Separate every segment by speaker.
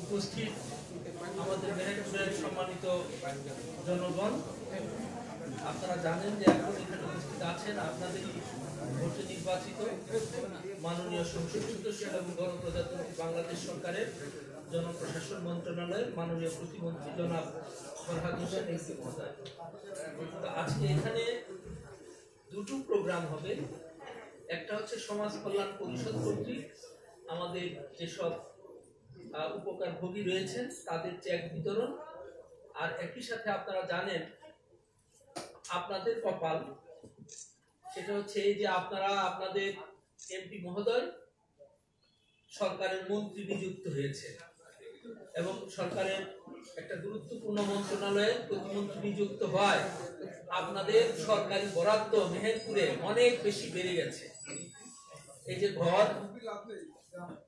Speaker 1: উপস্থিত আমাদের মেহেরপুরের সম্মানিত জনগণ, আপনারা জানেন যে এখন এখানে উপস্থিত আছেন আপনাদের ভোটে নির্বাচিত মাননীয় সংসদ সদস্য এবং গণপ্রজাতন্ত্রী বাংলাদেশ সরকারের জনপ্রশাসন মন্ত্রণালয়ের মাননীয় প্রতিমন্ত্রী জনাব ফরহাদ হোসেন এমপি মহোদয়। আজকে এখানে দুটো প্রোগ্রাম হবে। একটা হচ্ছে সমাজ কল্যাণ পরিষদ কর্তৃক আমাদের যেসব উপকারভোগী রয়েছেন তাদের চেক বিতরণ, আর একই সাথে আপনারা জানেন আপনাদের কপাল, সেটা হচ্ছে এই যে আপনারা আপনাদের এমপি মহোদয় সরকারের মন্ত্রী নিযুক্ত হয়েছে এবং সরকারের একটা গুরুত্বপূর্ণ মন্ত্রণালয়ে প্রতিমন্ত্রী নিযুক্ত হয়। আপনাদের সরকারি বরাদ্দ মেহেরপুরে অনেক বেশি বেড়ে গেছে। এই যে ঘর,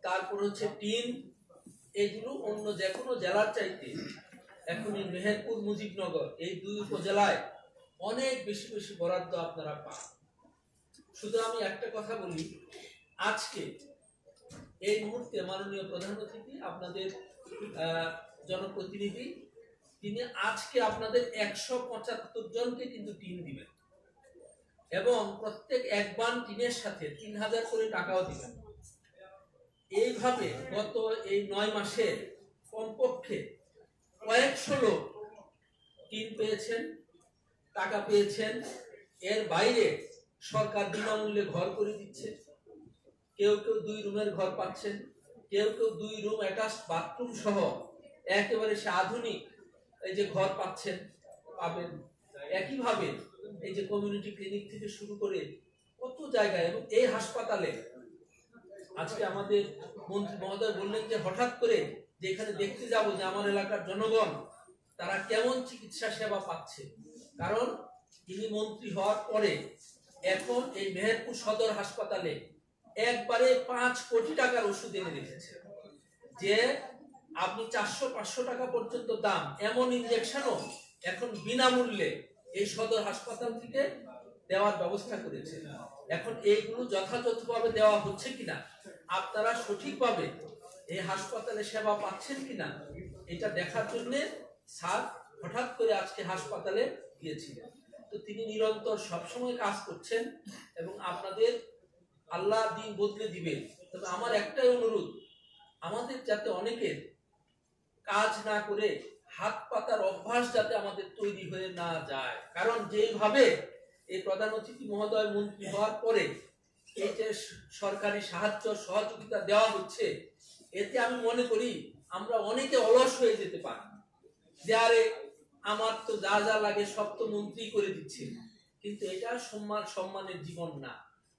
Speaker 1: তারপর হচ্ছে টিন, এইগুলো অন্য যে কোনো জেলার চাইতে এখন এই মেহেরপুর মুজিবনগর এই দুই উপজেলায় অনেক বেশি বেশি বরাদ্দ আপনারা পান। শুধু আমি একটা কথা বলি, আজকে এই মুহূর্তে মাননীয় প্রধান অতিথি আপনাদের জনপ্রতিনিধি তিনি আজকে আপনাদের 175 জনকে কিন্তু টিন দিবেন এবং প্রত্যেক এক বান টিনের সাথে 3000 করে টাকাও দিবেন। এইভাবে গত এই 9 মাসে কমপক্ষে কয়েকশো লোক টিন পেয়েছেন, টাকা পেয়েছেন। এর বাইরে সরকার বিনামূল্যে ঘর করে দিচ্ছে। কেউ কেউ 2 রুমের ঘর পাচ্ছেন, কেউ কেউ 2 রুম অ্যাটাচ বাথরুম সহ একেবারে সে আধুনিক এই যে ঘর পাচ্ছেন, পাবেন। একইভাবে এই যে কমিউনিটি ক্লিনিক থেকে শুরু করে কত জায়গায়, এবং এই হাসপাতালে আজকে আমাদের মন্ত্রী মহোদয় বললেন যে হঠাৎ করে যে এখানে দেখতে যাব যে আমার এলাকার জনগণ তারা কেমন চিকিৎসা সেবা পাচ্ছে, কারণ তিনি মন্ত্রী হওয়ার পরে এখন এই মেহেরপুর সদর হাসপাতালে একবারে 5 কোটি টাকার ওষুধ এনে রেখেছে, যে আপনি 400-500 টাকা পর্যন্ত দাম এমন ইনজেকশনও এখন বিনামূল্যে এই সদর হাসপাতাল থেকে দেওয়ার ব্যবস্থা করেছে। এখন এইগুলো যথাযথভাবে দেওয়া হচ্ছে কিনা, আপনারা সঠিকভাবে এই হাসপাতালে সেবা পাচ্ছেন কিনা, এটা দেখার জন্য স্যার হঠাৎ করে আজকে হাসপাতালে গিয়েছিলেন। তো তিনি নিরন্তর সবসময় কাজ করছেন এবং আপনাদের আল্লাহ দিন বদলে দিবে। তবে আমার একটাই অনুরোধ, আমাদের যাতে অনেকের কাজ না করে হাত পাতার অভ্যাস যাতে আমাদের তৈরি হয়ে না যায়, কারণ যেভাবে এই প্রধান অতিথি মহোদয় মন্ত্রী হওয়ার পরে এই যে সরকারি সাহায্য সহযোগিতা দেওয়া হচ্ছে, এতে আমি মনে করি আমরা অনেকে অলস হয়ে যেতে পারি যে আরে আমার তো যা যা লাগে সব তো মন্ত্রী করে দিচ্ছে, কিন্তু এটা সম্মানের জীবন না।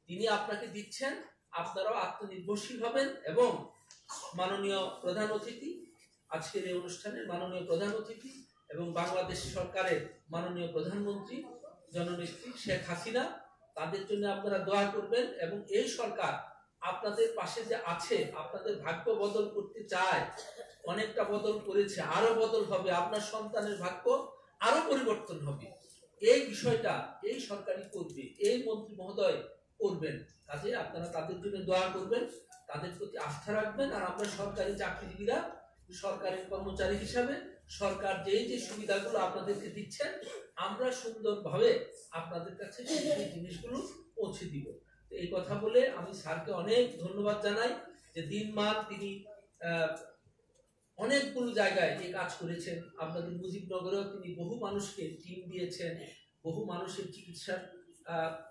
Speaker 1: তিনি আপনাকে দিচ্ছেন, আপনারাও আত্মনির্ভরশীল হবেন। এবং মাননীয় প্রধান অতিথি, আজকের এই অনুষ্ঠানের মাননীয় প্রধান অতিথি এবং বাংলাদেশ সরকারের মাননীয় প্রধানমন্ত্রী জননেত্রী শেখ হাসিনা, তাদের জন্য আপনারা দোয়া করবেন। এবং এই সরকার আপনাদের পাশে যে আছে, আপনাদের ভাগ্য বদল করতে চায়, অনেকটা বদল করেছে, আরো বদল হবে, আপনার সন্তানের ভাগ্য আরো পরিবর্তন হবে। এই বিষয়টা এই সরকারই করবে, এই মন্ত্রী মহোদয় করবেন। কাজে আপনারা তাদের জন্য দোয়া করবেন, তাদের প্রতি আস্থা রাখবেন। আর আমরা সরকারি চাকরিজীবীরা, সরকারি কর্মচারী হিসাবে সরকার যে যে সুবিধাগুলো আপনাদেরকে দিচ্ছেন, আমরা সুন্দরভাবে আপনাদের কাছে সেই জিনিসগুলো পৌঁছে দিব। তো এই কথা বলে আমি স্যারকে অনেক ধন্যবাদ জানাই যে দিনমান তিনি অনেকগুলো জায়গায় এই কাজ করেছেন। আপনাদের মুজিবনগরেও তিনি বহু মানুষকে টিম দিয়েছেন, বহু মানুষের চিকিৎসার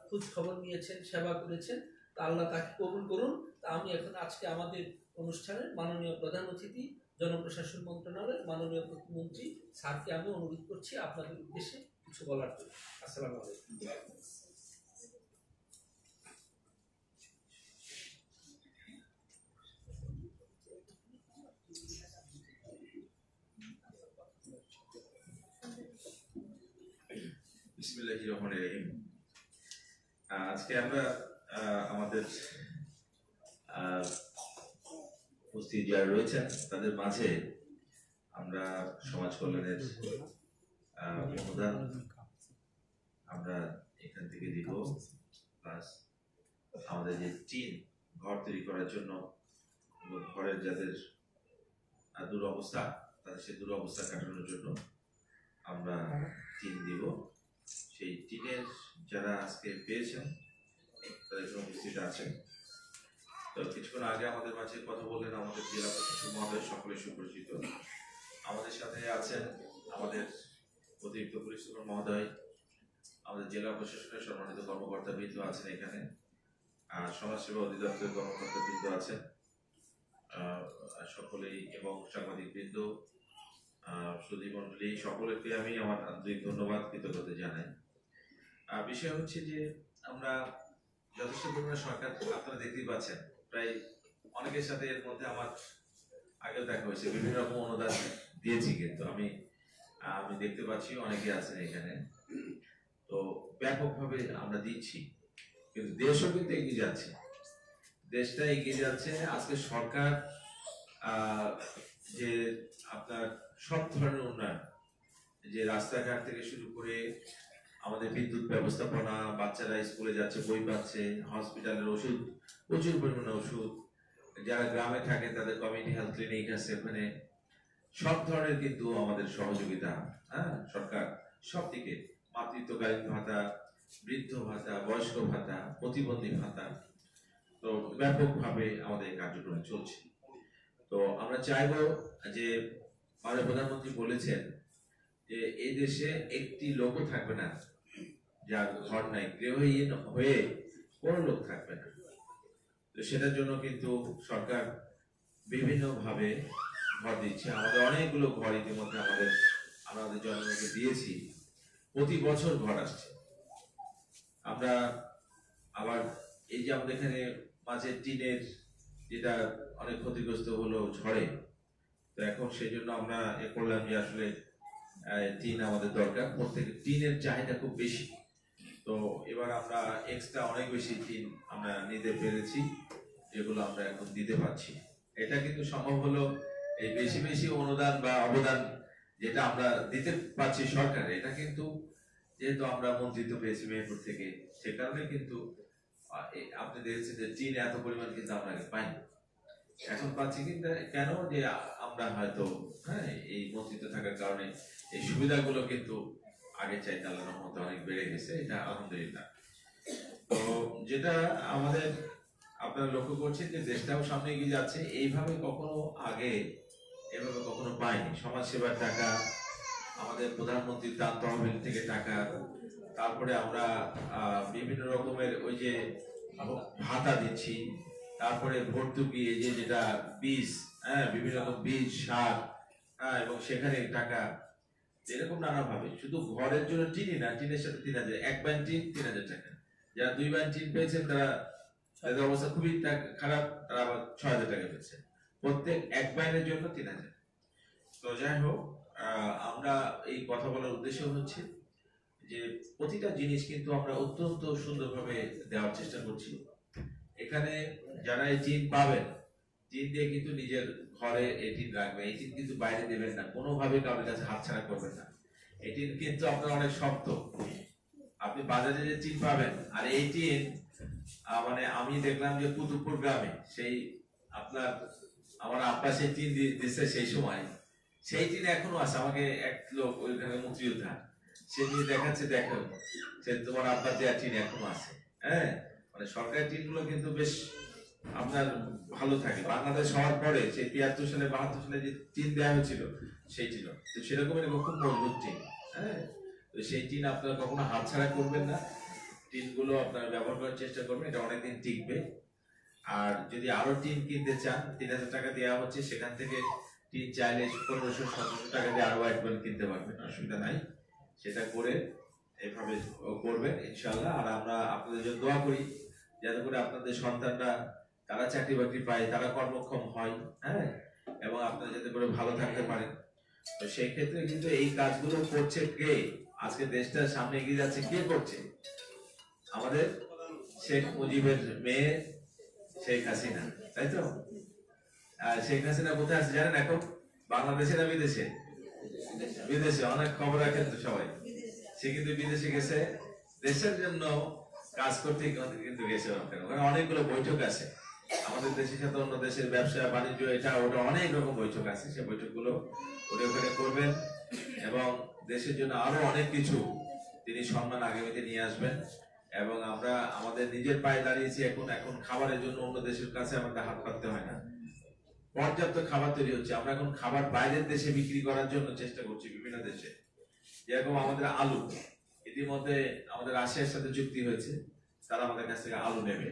Speaker 1: খোঁজ খবর নিয়েছেন, সেবা করেছেন। তা আল্লাহ তাকে কবুল করুন। তা আমি এখন আজকে আমাদের অনুষ্ঠানের মাননীয় প্রধান অতিথি জনপ্রশাসন মন্ত্রণালয়ের মাননীয় প্রতিমন্ত্রী স্যারকে আমি অনুরোধ করছি আপনাদের উদ্দেশ্যে কিছু বলার জন্য। আসসালামু আলাইকুম।
Speaker 2: বিসমিল্লাহির রহমানির রহিম। আজকে আমরা আমাদের উপস্থিত যারা রয়েছেন তাদের মাঝে আমরা সমাজ কল্যাণের অনুদান আমরা এখান থেকে দিব, প্লাস আমাদের যে টিন ঘর তৈরি করার জন্য ঘরের যাদের দুরবস্থা তাদের সেই দুরবস্থা কাটানোর জন্য আমরা টিন দিব। সেই টিনের যারা আজকে পেয়েছেন তাদের উপস্থিত আছেন। তো কিছুক্ষণ আগে আমাদের মাঝে কথা বললেন আমাদের জেলা প্রশাসক মহোদয়, সকলে সুপরিচিত। আমাদের সাথে আছেন আমাদের অতিরিক্ত পুলিশ সুপার মহোদয়, আমাদের জেলা প্রশাসনের সম্মানিত কর্মকর্তা বৃন্দ আছেন এখানে, সমাজসেবা অধিদপ্তরের কর্মকর্তা বৃন্দ আছেন সকলেই, এবং সাংবাদিক বৃন্দ, সুধী মন্ডলী, সকলকে আমি আমার আন্তরিক ধন্যবাদ কৃতজ্ঞতা জানাই। বিষয় হচ্ছে যে আমরা যথেষ্ট পরিমাণে সরকার, আপনারা দেখতেই পাচ্ছেন, প্রায় অনেকের সাথে এর মধ্যে আমার আগেও দেখা হয়েছে, বিভিন্ন রকম অনুদান দিয়েছি, কিন্তু আমি দেখতে পাচ্ছি অনেকে আছেন এখানে, তো ব্যাপকভাবে আমরা দিচ্ছি, কিন্তু দেশও কিন্তু এগিয়ে যাচ্ছে, দেশটা এগিয়ে যাচ্ছে। আজকে সরকার যে আপনার সব ধরনের উন্নয়ন, যে রাস্তাঘাট থেকে শুরু করে আমাদের বিদ্যুৎ ব্যবস্থাপনা, বাচ্চারা স্কুলে যাচ্ছে, বই পাচ্ছে, হসপিটালের ওষুধ, প্রচুর পরিমাণে ওষুধ, যারা গ্রামে থাকে তাদের কমিউনিটি হেলথ ক্লিনিক আছে, ওখানে সব ধরনের কিন্তু আমাদের সহযোগিতা, সরকার সব দিকে, মাতৃত্বকালীন ভাতা, বৃদ্ধ ভাতা, বয়স্ক ভাতা, প্রতিবন্ধী ভাতা, তো ব্যাপকভাবে আমাদের কার্যক্রম চলছে। তো আমরা চাইবো যে মাননীয় প্রধানমন্ত্রী বলেছেন যে এই দেশে একটি লোকও থাকবে না যার ঘর নাই, গৃহহীন হয়ে কোনো লোক থাকবে না। তো সেটার জন্য কিন্তু সরকার বিভিন্ন ভাবে ঘর দিচ্ছে। আমাদের অনেকগুলো ঘর ইতিমধ্যে আমাদের জনগণকে দিয়েছি, প্রতি বছর ঘর আসছে। আমরা আবার এই যে আমাদের এখানে মাঝে টিনের যেটা অনেক ক্ষতিগ্রস্ত হলো ঝড়ে, তো এখন সেই জন্য আমরা করলাম যে আসলে টিন আমাদের দরকার, প্রত্যেক টিনের চাহিদা খুব বেশি, তো এবার আমরা এক্সট্রা অনেক বেশি টিন আমরা নিতে পেরেছি, যেগুলো আমরা এখন দিতে পারছি। এটা কিন্তু সম্ভব হলো এই বেশি বেশি অনুদান বা অবদান যেটা আমরা দিতে পারছি সরকার, এটা কিন্তু যেহেতু আমরা মন্ত্রিত্ব পেয়েছি মেহেরপুর থেকে, সে কারণে কিন্তু আপনি দেখছেন যে টিন এত পরিমাণ কিন্তু আমরা পাইনি, এখন পাচ্ছি। কিন্তু কেন, যে আমরা হয়তো এই মন্ত্রিত্ব থাকার কারণে এই সুবিধাগুলো কিন্তু আগে চাইতে আল্লাহর রহমতে অনেক বেড়ে গেছে, এটা আলহামদুলিল্লাহ। তো যেটা আমাদের আপনারা লক্ষ্য করছেন যে দেশটাও সামনে এগিয়ে যাচ্ছে, এইভাবে কখনো আগে এভাবে কখনো পাইনি। সমাজ সেবার টাকা, আমাদের প্রধানমন্ত্রী ত্রাণ তহবিল থেকে টাকা, তারপরে আমরা বিভিন্ন রকমের ওই যে ভাতা দিচ্ছি, তারপরে ভর্তুকি, এই যে যেটা বীজ, বিভিন্ন রকম বীজ, সার, এবং সেখানে টাকা, এরকম নানা ভাবে। শুধু ঘরের জন্য টিনই না, টিনের সাথে 3000, এক ব্যান টিন 3000 টাকা, যারা 2 ব্যান টিন পেয়েছেন তাদের অবস্থা খুবই খারাপ, তারা আবার 6000 টাকা পেয়েছে, প্রত্যেক এক ব্যানের জন্য 3000। তো যাই হোক, আমরা এই কথা বলার উদ্দেশ্য হচ্ছে যে প্রতিটা জিনিস কিন্তু আমরা অত্যন্ত সুন্দরভাবে দেওয়ার চেষ্টা করছি। এখানে যারা এই টিন পাবেন, টিন দিয়ে কিন্তু নিজের ঘরে এই টিন রাখবে, এই টিন কিন্তু বাইরে দেবেন না, কোনোভাবে কারোর কাছে হাতছাড়া করবেন না। এই টিন কিন্তু আপনার অনেক শক্ত, আপনি বাজারে যে টিন পাবেন, আর এই টিন মানে আমি দেখলাম যে কুতুবপুর গ্রামে সেই আপনার আমার আব্বা সেই টিন দিচ্ছে, সেই সময় সেই টিন এখনো আছে। আমাকে এক লোক ওইখানে মুক্তিযোদ্ধা, সে নিয়ে দেখাচ্ছে, দেখো সে তোমার আব্বার দেওয়া টিন এখনো আছে। মানে সরকারি টিন গুলো কিন্তু বেশ আপনার ভালো থাকে। বাংলাদেশ হওয়ার পরে সেই 73 সালে 72 সালে যে টিন দেওয়া হয়েছিল, সেই টিন তো সেরকম খুব মজবুত টিন। তো সেই টিন আপনারা কখনো হাতছাড়া করবেন না, টিন গুলো আপনারা ব্যবহার করার চেষ্টা করবেন, এটা অনেকদিন টিকবে। আর যদি আরো টিন কিনতে চান, 3000 টাকা দেওয়া হচ্ছে, সেখান থেকে টিন চাইলে 1500-1700 টাকা দিয়ে আরো একবার কিনতে পারবেন, অসুবিধা নাই। সেটা করে এইভাবে করবেন ইনশাআল্লাহ। আর আমরা আপনাদের জন্য দোয়া করি যাতে করে আপনাদের সন্তানরা তারা চাকরি বাকরি পায়, তারা কর্মক্ষম হয়, এবং আপনারা যাতে করে ভালো থাকতে পারেন। তো সেই ক্ষেত্রে কিন্তু এই কাজগুলো করছে কে? আজকে দেশটা সামনে এগিয়ে যাচ্ছে কে করছে? আমাদের শেখ মুজিবের মেয়ে শেখ হাসিনা, তাই তো? আর শেখ হাসিনা কোথায় আছে জানেন এখন? বাংলাদেশে না বিদেশে? বিদেশে। অনেক খবর রাখেন তো সবাই। সে কিন্তু বিদেশে গেছে দেশের জন্য কাজ করতে, কিন্তু গেছে ওখানে অনেকগুলো বৈঠক আছে আমাদের দেশের সাথে অন্য দেশের ব্যবসা বাণিজ্য এটা ওটা অনেক রকম বৈঠক আছে। সেই বৈঠকগুলো উনি ওখানে করবেন এবং দেশের জন্য আরো অনেক কিছু তিনি সম্মান আগামীতে নিয়ে আসবেন। এবং আমরা আমাদের নিজের পায়ে দাঁড়িয়েছি এখন খাবারের জন্য অন্য দেশের কাছে আমাদের হাত পাততে হয় না, পর্যাপ্ত খাবার তৈরি হচ্ছে। আমরা এখন খাবার বাইরের দেশে বিক্রি করার জন্য চেষ্টা করছি বিভিন্ন দেশে। যেরকম আমাদের আলু, ইতিমধ্যে আমাদের রাশিয়ার সাথে চুক্তি হয়েছে, তারা আমাদের কাছ থেকে আলু নেবে।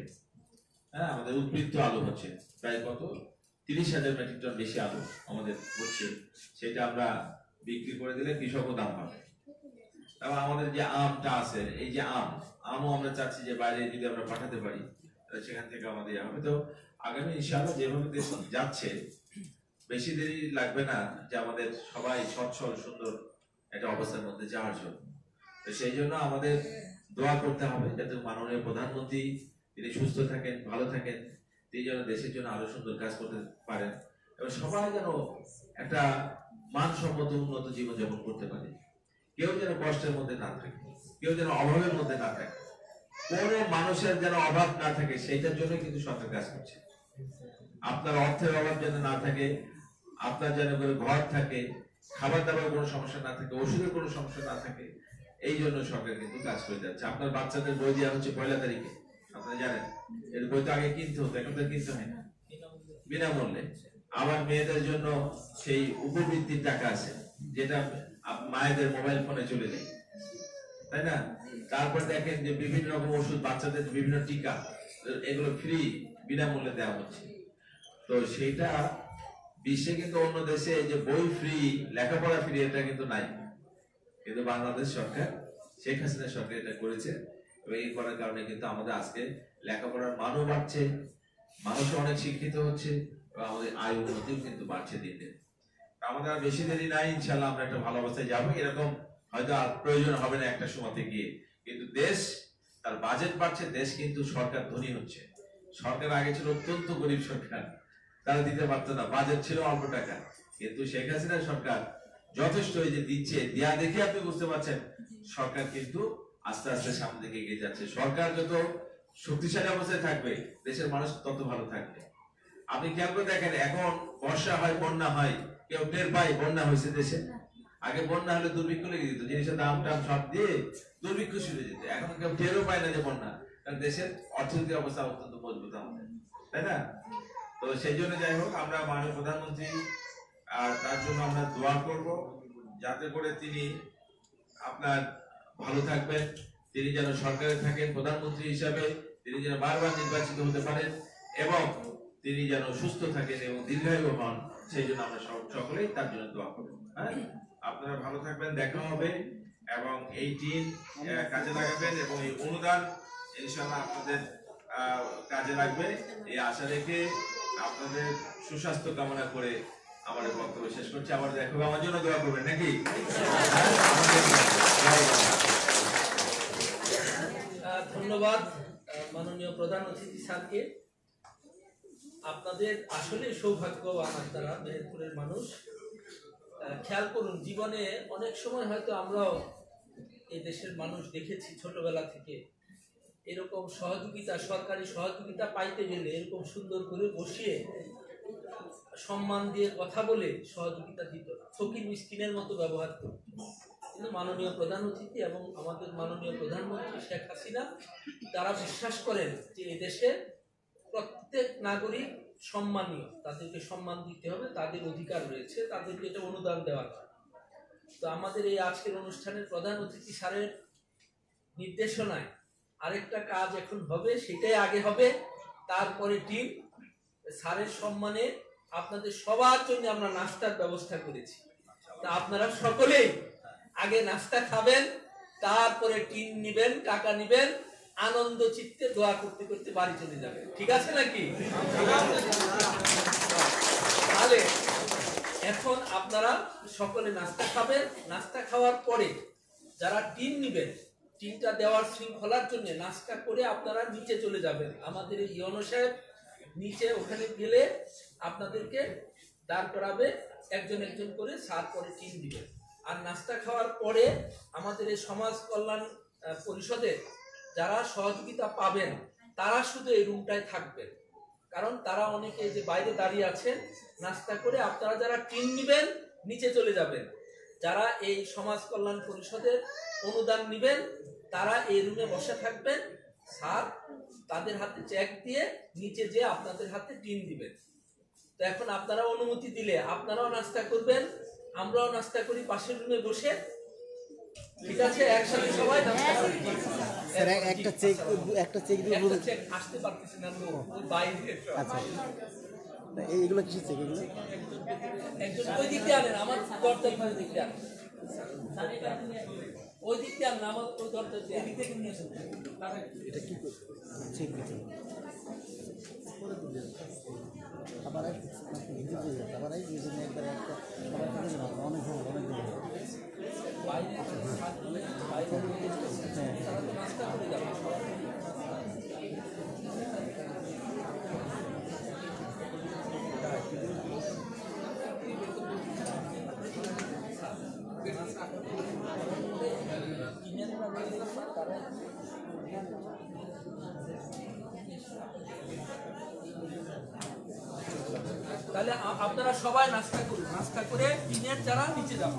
Speaker 2: হ্যাঁ, আমাদের উদ্বৃত্ত আলু হচ্ছে প্রায় কত 30,000 মেট্রিক টন বেশি আলু আমাদের হচ্ছে। সেটা আমরা বিক্রি করে দিলে কৃষকও দাম পাবে। এবং আমাদের যে আমটা আছে, এই যে আমও আমরা চাচ্ছি যে বাইরে যদি আমরা পাঠাতে পারি সেখান থেকে আমাদের হবে। তো আগামী ইনশাআল্লাহ যেভাবে দেশ যাচ্ছে বেশি দেরি লাগবে না যে আমাদের সবাই সচ্ছল সুন্দর একটা অবস্থার মধ্যে যাওয়ার জন্য। তো সেই জন্য আমাদের দোয়া করতে হবে যাতে মাননীয় প্রধানমন্ত্রী তিনি সুস্থ থাকেন, ভালো থাকেন, তিনি যেন দেশের জন্য আরো সুন্দর কাজ করতে পারেন এবং সবাই যেন একটা মানসম্মত উন্নত জীবনযাপন করতে পারে। কেউ যেন কষ্টের মধ্যে না থাকে, কেউ যেন অভাবের মধ্যে না থাকে, কোন মানুষের যেন অভাব না থাকে, সেইটার জন্য কিন্তু সরকার কাজ করছে। আপনার অর্থের অভাব যেন না থাকে, আপনার যেন ঘর থাকে, খাবার দাবার কোনো সমস্যা না থাকে, ওষুধের কোনো সমস্যা না থাকে, এই জন্য সরকার কিন্তু কাজ করে যাচ্ছে। আপনার বাচ্চাদের বই দেওয়া হচ্ছে 1 তারিখে, আপনারা জানেন। এর বই তো আগে কিনতে হতো, এখন তো কিনতে হয় না, বিনামূল্যে। আবার মেয়েদের জন্য সেই উপবৃত্তির টাকা আছে যেটা মায়েদের মোবাইল ফোনে চলে যায়, তাই না? তারপর দেখেন যে বিভিন্ন রকম ওষুধ, বাচ্চাদের বিভিন্ন টিকা, এগুলো ফ্রি বিনামূল্যে দেওয়া হচ্ছে। তো সেটা বিশ্বে কিন্তু অন্য দেশে যে বই ফ্রি, লেখাপড়া ফ্রি, এটা কিন্তু নাই। কিন্তু বাংলাদেশ সরকার, শেখ হাসিনা সরকার এটা করেছে এবং এই করার কারণে কিন্তু আমাদের আজকে লেখাপড়ার মানও বাড়ছে, মানুষ অনেক শিক্ষিত হচ্ছে এবং আমাদের আয় উন্নতিও কিন্তু বাড়ছে দিন দিন। আমাদের আর বেশি দেরি নাই, ইনশাআল্লাহ আমরা একটা ভালো অবস্থায় যাবো। এরকম হয়তো আর প্রয়োজন হবে না একটা সময়তে গিয়ে, কিন্তু দেশ তার বাজেট বাড়ছে, দেশ কিন্তু সরকার ধনী হচ্ছে। সরকার আগে ছিল অত্যন্ত গরিব সরকার, তারা দিতে পারতো না, বাজেট ছিল অল্প টাকা। কিন্তু শেখ হাসিনা সরকার যথেষ্ট এই যে দিচ্ছে, দেয়া দেখে আপনি বুঝতে পারছেন সরকার কিন্তু আস্তে আস্তে সামনে দিকে এগিয়ে যাচ্ছে। সরকার যত শক্তিশালী অবস্থায় থাকবে দেশের মানুষ তত ভালো থাকবে। আপনি খেয়াল করে দেখেন, এখন বর্ষা হয়, বন্যা হয়, কেউ টের পায় বন্যা হয়েছে দেশে? আগে বন্যা হলে দুর্ভিক্ষ লেগে যেত, জিনিসের দাম টাম সব দিয়ে দুর্ভিক্ষ শুরু হয়ে যেত। এখন কেউ টেরও পায় না যে বন্যা, কারণ দেশের অর্থনৈতিক অবস্থা অত্যন্ত মজবুত আমাদের, তাই না? তো সেই জন্য যাই হোক, আমরা মাননীয় প্রধানমন্ত্রী তার জন্য আমরা দোয়া করব যাতে করে তিনি আপনার ভালো থাকবেন, তিনি যেন সরকারে থাকেন প্রধানমন্ত্রী হিসাবে, তিনি যেন বারবার নির্বাচিত হতে পারেন এবং তিনি যেন সুস্থ থাকেন এবং দীর্ঘায়ু হন। সেই জন্য আমরা সকলেই তার জন্য দোয়া করব। হ্যাঁ, আপনারা ভালো থাকবেন, দেখা হবে এবং এই টিম কাজে লাগাবেন এবং এই অনুদান ইনশাআল্লাহ আপনাদের কাজে লাগবে এই আশা রেখে আপনাদের সুস্বাস্থ্য কামনা করে আমার বক্তব্য শেষ করছি। আবার দেখো, আমার জন্য দোয়া করবেন নাকি?
Speaker 1: ধন্যবাদ মাননীয় প্রধান অতিথি স্যারকে। আপনাদের আসলে সৌভাগ্যবান আপনারা, মেহেরপুরের মানুষ। খেয়াল করুন, জীবনে অনেক সময় হয়তো আমরাও এই দেশের মানুষ দেখেছি ছোটবেলা থেকে, এরকম সহযোগিতা, সরকারি সহযোগিতা পাইতে গেলে এরকম সুন্দর করে বসিয়ে সম্মান দিয়ে কথা বলে সহযোগিতা দিত না, ফকির মিসকিনের মতো ব্যবহার করত। কিন্তু মাননীয় প্রধান অতিথি এবং আমাদের মাননীয় প্রধানমন্ত্রী শেখ হাসিনা, তারা বিশ্বাস করেন যে এদেশের প্রত্যেক নাগরিক সম্মানীয়, তাদেরকে সম্মান দিতে হবে, তাদের অধিকার রয়েছে, তাদেরকে এটা অনুদান দেওয়ার। তো আমাদের এই আজকের অনুষ্ঠানের প্রধান অতিথি স্যারের নির্দেশনায় আরেকটা কাজ এখন হবে, সেটাই আগে হবে, তারপরে টিম স্যারের সম্মানে আপনাদের সবার জন্য আমরা নাস্তার ব্যবস্থা করেছি। তা আপনারা সকলেই আগে নাস্তা খাবেন, তারপরে টিন নিবেন, টাকা নিবেন, আনন্দ চিত্তে দোয়া করতে করতে বাড়ি চলে যাবেন। ঠিক আছে নাকি? তাহলে এখন আপনারা সকলে নাস্তা খাবেন। নাস্তা খাওয়ার পরে যারা টিন নিবেন, টিনটা দেওয়ার শৃঙ্খলার জন্য নাস্তা করে আপনারা নিচে চলে যাবেন। আমাদের এই ইওনো সাহেব নিচে ওখানে গেলে আপনাদেরকে দাঁড় করাবে, একজন একজন করে স্যার পরে টিন দিবেন। আর নাস্তা খাওয়ার পরে আমাদের এই সমাজ কল্যাণ পরিষদের যারা সহযোগিতা পাবেন তারা শুধু এই রুমটায় থাকবেন, কারণ তারা অনেকে যে বাইরে দাঁড়িয়ে আছেন। নাস্তা করে আপনারা যারা টিন নিবেন নিচে চলে যাবেন, যারা এই সমাজ কল্যাণ পরিষদের অনুদান নিবেন তারা এই রুমে বসে থাকবেন। স্যার তাদের হাতে চেক দিয়ে নিচে যে আপনাদের হাতে টিন দিবেন। তো এখন আপনারা অনুমতি দিলে আপনারাও নাস্তা করবেন, আমরাও নাস্তা করি পাশের রুমে বসে, ঠিক আছে? একসাথে সবাই নাস্তা করি।
Speaker 3: স্যার একটা চেক দিয়ে
Speaker 1: একটা চেক আসতে পারতেছি না, ওই বাইরে।
Speaker 3: আচ্ছা, এইগুলো কিসের চেক? এগুলো
Speaker 1: একজন ওই দিক দিয়ে আনেন, আমার দরজার দিক দিয়ে আনেন। ওই দিক দিয়ে আনেন, আমার ওই দরজার দিয়ে এদিক থেকে নিয়ে আসেন।
Speaker 3: এটা কি চেক দিতে আবার আবার এই দুজনে একবার একটা অনেক
Speaker 1: বাইরে নাস্তা করে যাবেন। তাহলে আপনারা সবাই নাস্তা করুন, নাস্তা করে টিনের যারা নিচে যাবেন।